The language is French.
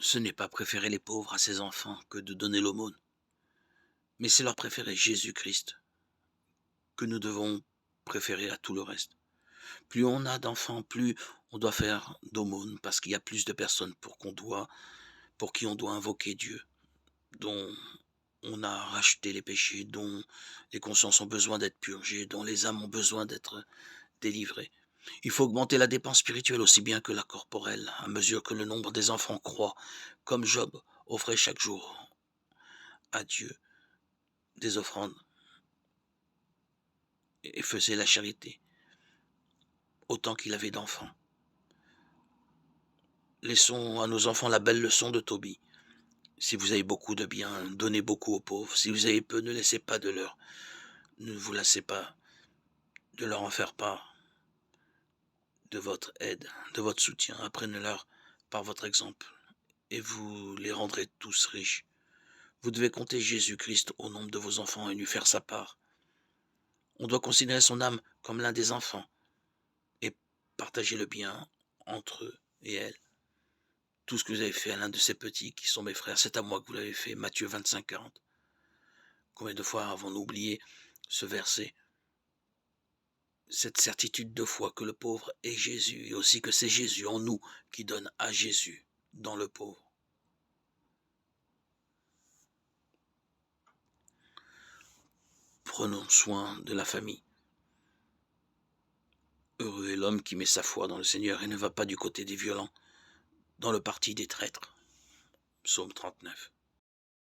ce n'est pas préférer les pauvres à ses enfants que de donner l'aumône, mais c'est leur préférer Jésus-Christ que nous devons préférer à tout le reste. Plus on a d'enfants, plus on doit faire d'aumônes, parce qu'il y a plus de personnes pour qui on doit invoquer Dieu, dont on a racheté les péchés, dont les consciences ont besoin d'être purgées, dont les âmes ont besoin d'être délivrées. Il faut augmenter la dépense spirituelle aussi bien que la corporelle, à mesure que le nombre des enfants croît, comme Job offrait chaque jour à Dieu des offrandes et faisait la charité, autant qu'il avait d'enfants. Laissons à nos enfants la belle leçon de Tobie. Si vous avez beaucoup de biens, donnez beaucoup aux pauvres. Si vous avez peu, ne laissez pas de leur. Ne vous laissez pas de leur en faire part, de votre aide, de votre soutien. Apprenez-leur par votre exemple, et vous les rendrez tous riches. Vous devez compter Jésus-Christ au nombre de vos enfants et lui faire sa part. On doit considérer son âme comme l'un des enfants et partager le bien entre eux et elle. Tout ce que vous avez fait à l'un de ces petits qui sont mes frères, c'est à moi que vous l'avez fait. Matthieu 25, 40. Combien de fois avons-nous oublié ce verset, cette certitude de foi que le pauvre est Jésus, et aussi que c'est Jésus en nous qui donne à Jésus dans le pauvre. Prenons soin de la famille. Heureux est l'homme qui met sa foi dans le Seigneur et ne va pas du côté des violents, dans le parti des traîtres. Psaume 39.